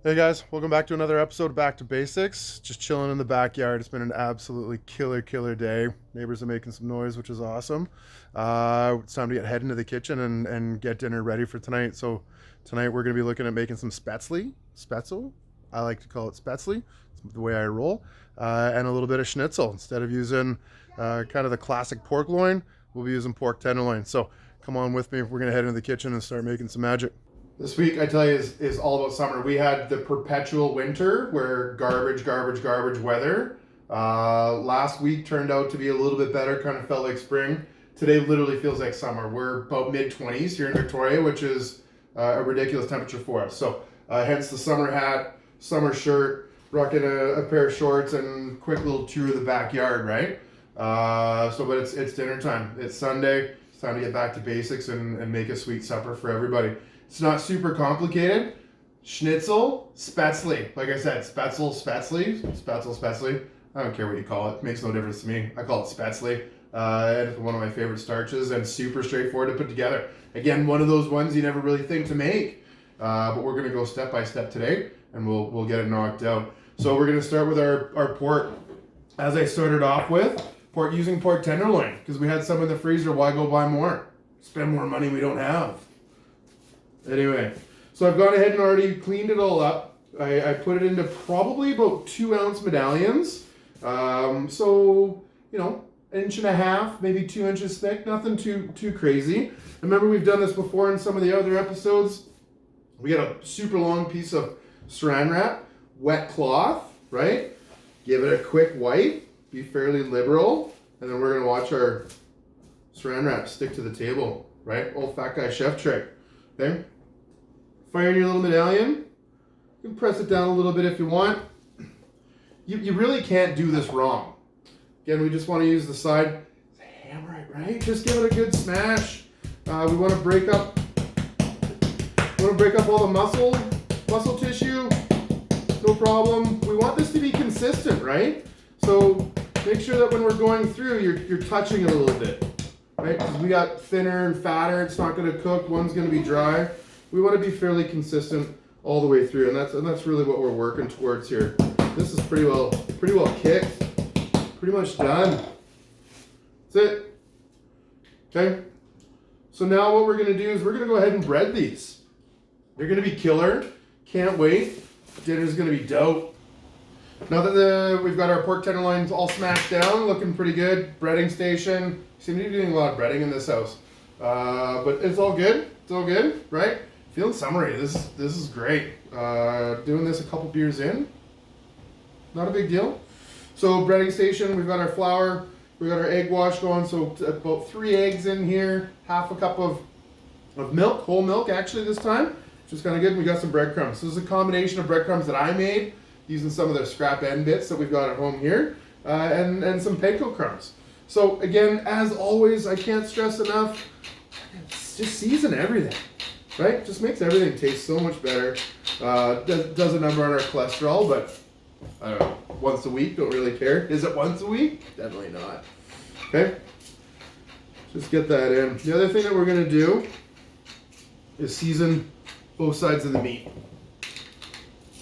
Hey guys, welcome back to another episode of Back to Basics. Just chilling in the backyard. It's been an absolutely killer day. Neighbors are making some noise, which is awesome. It's time to head into the kitchen and get dinner ready for tonight. So tonight we're going to be looking at making some Spaetzle. I like to call it Spaetzle. It's the way I roll. And a little bit of Schnitzel. Instead of using kind of the classic pork loin, we'll be using pork tenderloin. So come on with me. We're going to head into the kitchen and start making some magic. This week, I tell you, is all about summer. We had the perpetual winter where garbage weather. Last week turned out to be a little bit better, kind of felt like spring. Today literally feels like summer. We're about mid-20s here in Victoria, which is a ridiculous temperature for us. So hence the summer hat, summer shirt, rocking a pair of shorts, and quick little tour of the backyard, right? But it's dinner time. It's Sunday. It's time to get back to basics and make a sweet supper for everybody. It's not super complicated. Schnitzel Spaetzle. Like I said, Spaetzle. I don't care what you call it. It makes no difference to me. I call it Spaetzle. And it's one of my favorite starches and super straightforward to put together. Again, one of those ones you never really think to make. But we're going to go step by step today and we'll get it knocked out. So we're going to start with our pork. As I started off with, using pork tenderloin. Because we had some in the freezer. Why go buy more? Spend more money we don't have. Anyway, so I've gone ahead and already cleaned it all up. I put it into probably about 2-ounce medallions. So, an inch and a half, maybe 2 inches thick, nothing too crazy. Remember, we've done this before in some of the other episodes. We got a super long piece of saran wrap, wet cloth, right? Give it a quick wipe, be fairly liberal, and then we're gonna watch our saran wrap stick to the table, right? Old fat guy chef trick. Okay, fire your little medallion. You can press it down a little bit if you want. You really can't do this wrong. Again, we just want to use the side. Hammer it, right? Just give it a good smash. We want to break up. All the muscle tissue. No problem. We want this to be consistent, right? So make sure that when we're going through, you're touching it a little bit. Right, because we got thinner and fatter, it's not going to cook, one's going to be dry. We want to be fairly consistent all the way through, and that's really what we're working towards here. This is pretty well kicked, pretty much done. That's it. Okay, so now what we're going to do is we're going to go ahead and bread these. They're going to be killer, can't wait. Dinner's going to be dope. Now that we've got our pork tenderloins all smashed down, looking pretty good. Breading station. Seem to be doing a lot of breading in this house. But it's all good. It's all good, right? Feeling summery. This is great. Doing this a couple beers in. Not a big deal. So breading station, we've got our flour. We've got our egg wash going. So about 3 eggs in here. Half a cup of milk. Whole milk actually this time. Which is kind of good. We got some breadcrumbs. So this is a combination of breadcrumbs that I made, using some of the scrap end bits that we've got at home here, and some panko crumbs. So again, as always, I can't stress enough, just season everything, right? Just makes everything taste so much better. Does a number on our cholesterol, but I don't know, once a week, don't really care. Is it once a week? Definitely not. Okay, just get that in. The other thing that we're gonna do is season both sides of the meat.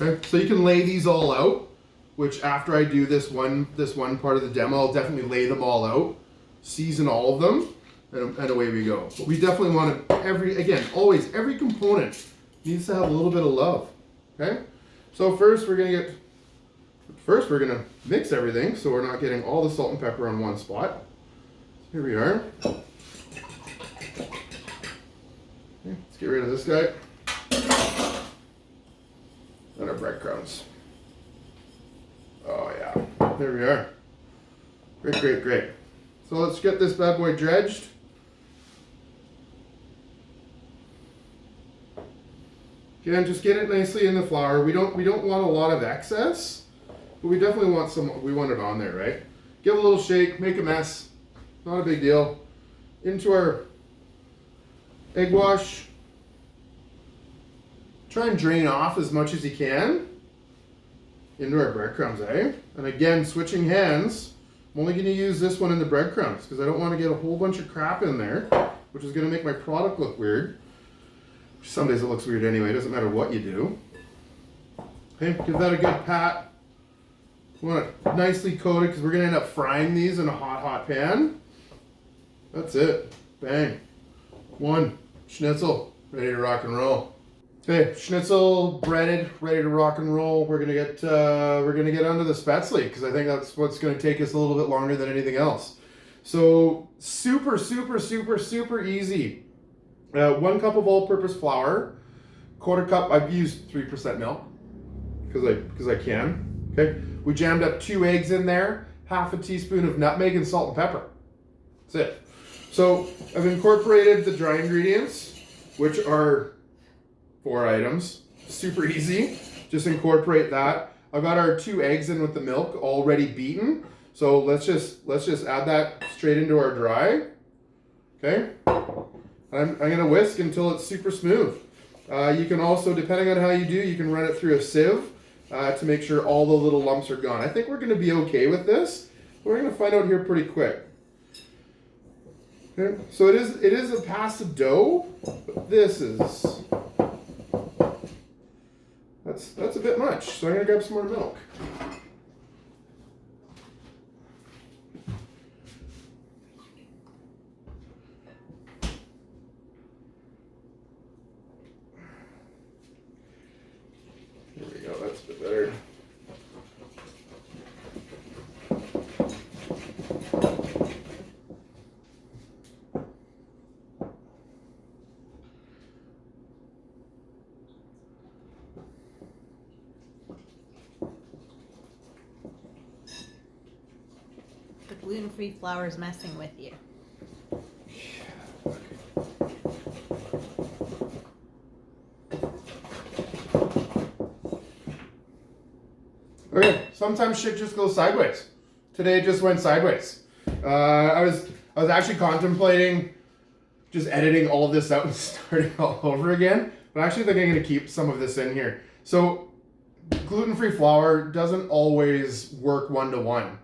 Okay, so you can lay these all out, which after I do this one part of the demo, I'll definitely lay them all out, season all of them, and away we go. But we definitely want to, every component needs to have a little bit of love, okay? So first we're gonna mix everything so we're not getting all the salt and pepper on one spot. Here we are. Okay, let's get rid of this guy. And our breadcrumbs. Oh yeah, there we are. Great. So let's get this bad boy dredged. Again, just get it nicely in the flour. We don't want a lot of excess, but we definitely want some. We want it on there, right? Give it a little shake, make a mess. Not a big deal. Into our egg wash. Try and drain off as much as you can into our breadcrumbs, eh? And again, switching hands, I'm only going to use this one in the breadcrumbs because I don't want to get a whole bunch of crap in there, which is going to make my product look weird. Some days it looks weird anyway, it doesn't matter what you do. Okay, give that a good pat. We want it nicely coated because we're going to end up frying these in a hot pan. That's it. Bang. One schnitzel ready to rock and roll. Okay, schnitzel breaded, ready to rock and roll. We're gonna get onto the Spaetzle because I think that's what's gonna take us a little bit longer than anything else. So super easy. 1 cup of all-purpose flour, 1/4 cup. I've used 3% milk because I can. Okay, we jammed up 2 eggs in there, 1/2 teaspoon of nutmeg and salt and pepper. That's it. So I've incorporated the dry ingredients, which are 4 items. Super easy. Just incorporate that. I've got our 2 eggs in with the milk already beaten. So let's just add that straight into our dry. Okay. I'm gonna whisk until it's super smooth. You can also, depending on how you do, you can run it through a sieve to make sure all the little lumps are gone. I think we're gonna be okay with this. We're gonna find out here pretty quick. Okay. So it is a pasta dough, but this is that's a bit much. So I'm gonna grab some more milk. There we go, that's a bit better. The gluten-free flour is messing with you. Okay, sometimes shit just goes sideways. Today it just went sideways. I was actually contemplating just editing all of this out and starting all over again, but I actually think I'm gonna keep some of this in here. So gluten-free flour doesn't always work 1-to-1.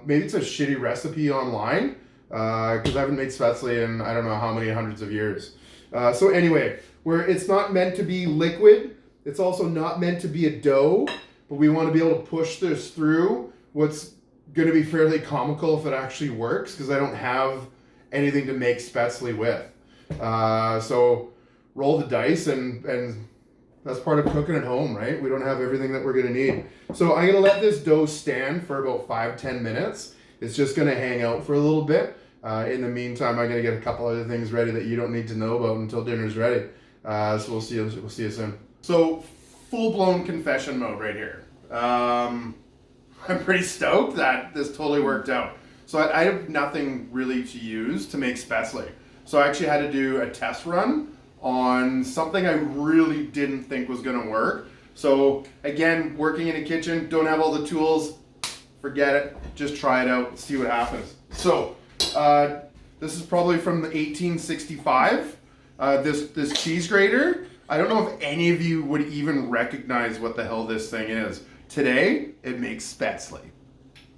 Maybe it's a shitty recipe online because I haven't made Spaetzle in I don't know how many hundreds of years. So anyway, where it's not meant to be liquid, it's also not meant to be a dough, but we want to be able to push this through what's going to be fairly comical if it actually works because I don't have anything to make Spaetzle with. So roll the dice and that's part of cooking at home, right? We don't have everything that we're gonna need. So I'm gonna let this dough stand for about 5-10 minutes. It's just gonna hang out for a little bit. In the meantime, I'm gonna get a couple other things ready that you don't need to know about until dinner's ready. So we'll see you soon. So full-blown confession mode right here. I'm pretty stoked that this totally worked out. So I have nothing really to use to make Spaetzle. So I actually had to do a test run on something I really didn't think was gonna work. So again, working in a kitchen, don't have all the tools, forget it, just try it out, see what happens. So this is probably from the 1865, this cheese grater. I don't know if any of you would even recognize what the hell this thing is. Today, it makes Spaetzle.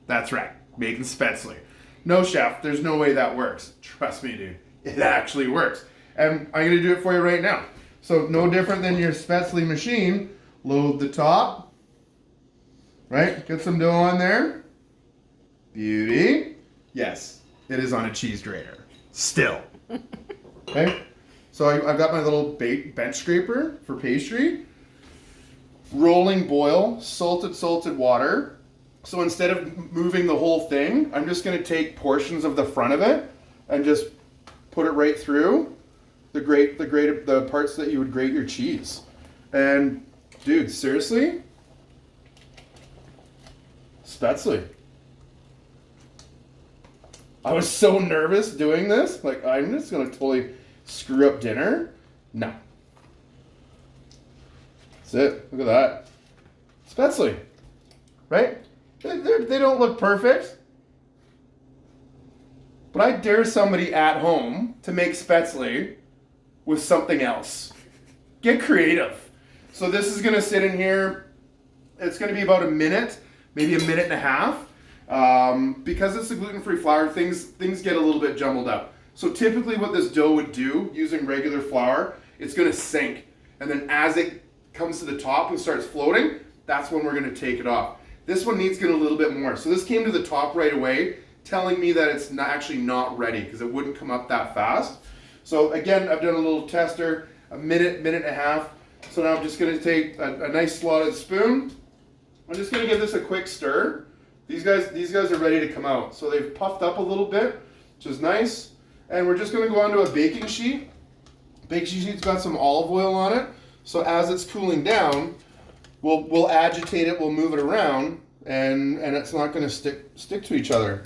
That's right, making Spaetzle. No chef, there's no way that works. Trust me, dude, it actually works. And I'm gonna do it for you right now. So no different than your Spaetzle machine. Load the top, right? Get some dough on there. Beauty. Yes, it is on a cheese grater. Still. Okay. So I've got my little bench scraper for pastry. Rolling boil, salted water. So instead of moving the whole thing, I'm just gonna take portions of the front of it and just put it right through. The parts that you would grate your cheese. And dude, seriously? Spaetzle. I was so nervous doing this. Like, I'm just gonna totally screw up dinner. No. That's it. Look at that. Spaetzle. Right? They don't look perfect. But I dare somebody at home to make Spaetzle with something else. Get creative. So this is gonna sit in here. It's gonna be about a minute, maybe a minute and a half. Because it's a gluten-free flour, things get a little bit jumbled up. So typically what this dough would do, using regular flour, it's gonna sink. And then as it comes to the top and starts floating, that's when we're gonna take it off. This one needs to get a little bit more. So this came to the top right away, telling me that it's actually not ready because it wouldn't come up that fast. So again, I've done a little tester, a minute and a half. So now I'm just gonna take a nice slotted spoon. I'm just gonna give this a quick stir. These guys are ready to come out. So they've puffed up a little bit, which is nice. And we're just gonna go onto a baking sheet. Baking sheet's got some olive oil on it. So as it's cooling down, we'll agitate it, we'll move it around, and it's not gonna stick to each other.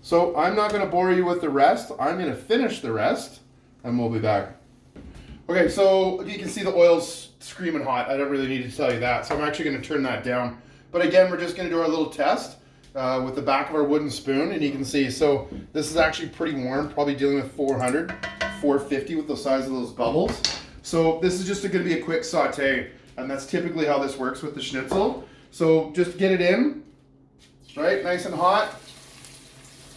So I'm not gonna bore you with the rest. I'm gonna finish the rest, and we'll be back. Okay, so you can see the oil's screaming hot. I don't really need to tell you that. So I'm actually gonna turn that down. But again, we're just gonna do our little test with the back of our wooden spoon, and you can see, so this is actually pretty warm, probably dealing with 400, 450 with the size of those bubbles. So this is just gonna be a quick saute, and that's typically how this works with the schnitzel. So just get it in, right, nice and hot.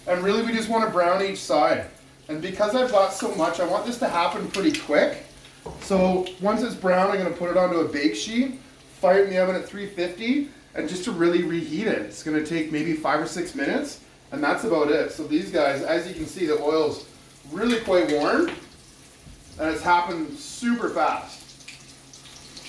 And really we just want to brown each side. And because I've got so much, I want this to happen pretty quick. So once it's brown, I'm going to put it onto a bake sheet, fire it in the oven at 350, and just to really reheat it. It's going to take maybe 5 or 6 minutes, and that's about it. So these guys, as you can see, the oil's really quite warm, and it's happened super fast.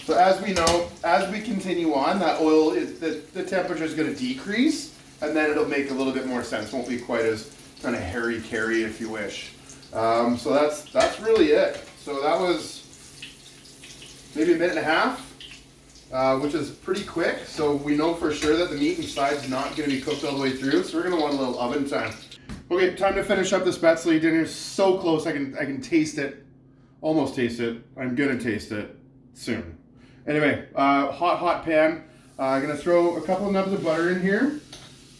So as we know, as we continue on, that oil, the temperature is going to decrease, and then it'll make a little bit more sense. Won't be quite as kind of hairy-carry, if you wish. So that's really it. So that was maybe a minute and a half, which is pretty quick. So we know for sure that the meat inside is not going to be cooked all the way through. So we're going to want a little oven time. Okay, time to finish up the Spaetzle dinner. So close, I can taste it. Almost taste it. I'm going to taste it soon. Anyway, hot pan. I'm going to throw a couple of nubs of butter in here.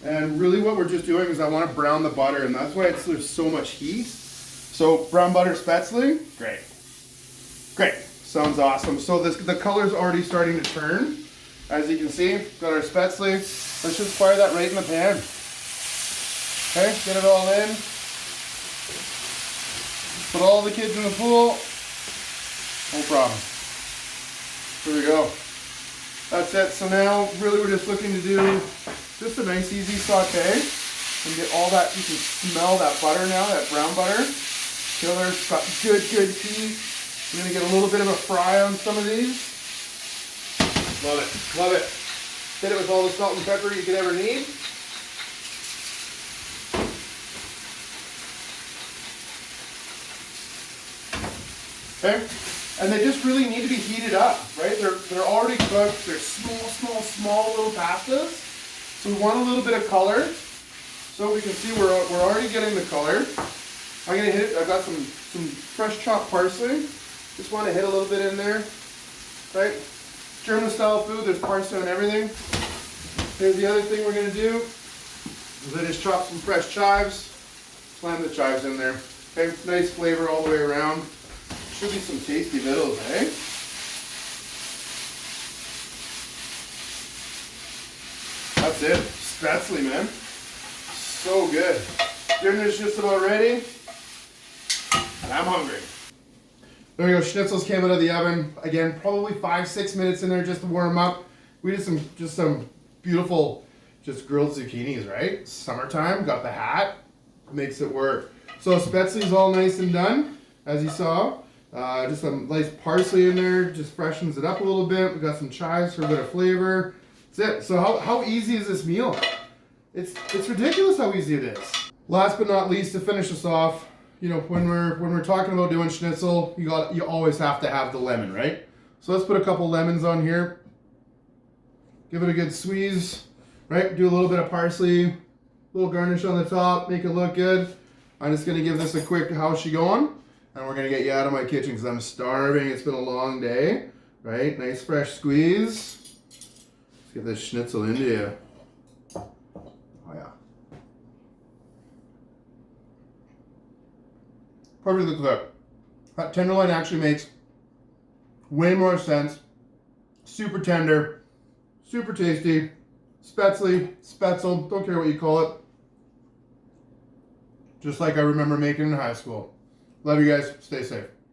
And really what we're just doing is I want to brown the butter, and that's why there's so much heat. So brown butter Spaetzle, great. Great, sounds awesome. So the color's already starting to turn. As you can see, got our Spaetzle. Let's just fire that right in the pan. Okay, get it all in. Put all the kids in the pool. No problem. Here we go. That's it. So now really we're just looking to do just a nice easy saute and get all that. You can smell that butter now, that brown butter. Killer's got good heat. We're gonna get a little bit of a fry on some of these. Love it, love it. Hit it with all the salt and pepper you could ever need. Okay, and they just really need to be heated up, right? They're already cooked. They're small little pastas. So we want a little bit of color. So we can see we're already getting the color. I'm gonna hit it. I've got some fresh chopped parsley. Just want to hit a little bit in there, right? German style food. There's parsley on everything. Here's the other thing we're gonna do. Is I just chop some fresh chives. Slam the chives in there. Okay, nice flavor all the way around. Should be some tasty vittles, eh? That's it. Spaetzle, man. So good. Dinner's just about ready. And I'm hungry. There we go. Schnitzels came out of the oven. Again, probably 5-6 minutes in there just to warm up. We did some beautiful grilled zucchinis, right? Summertime. Got the hat. Makes it work. So Spaetzle's all nice and done, as you saw. Just some nice parsley in there. Just freshens it up a little bit. We got some chives for a bit of flavor. That's it. So how easy is this meal? It's ridiculous how easy it is. Last but not least, to finish us off, you know, when we're talking about doing schnitzel, you always have to have the lemon, right? So let's put a couple lemons on here. Give it a good squeeze, right? Do a little bit of parsley, a little garnish on the top, make it look good. I'm just gonna give this a quick how's she going, and we're gonna get you out of my kitchen because I'm starving. It's been a long day, right? Nice fresh squeeze. Let's get this schnitzel into you. Oh yeah. Perfectly cooked. That tenderloin actually makes way more sense. Super tender, super tasty. Spaetzle, don't care what you call it. Just like I remember making in high school. Love you guys. Stay safe.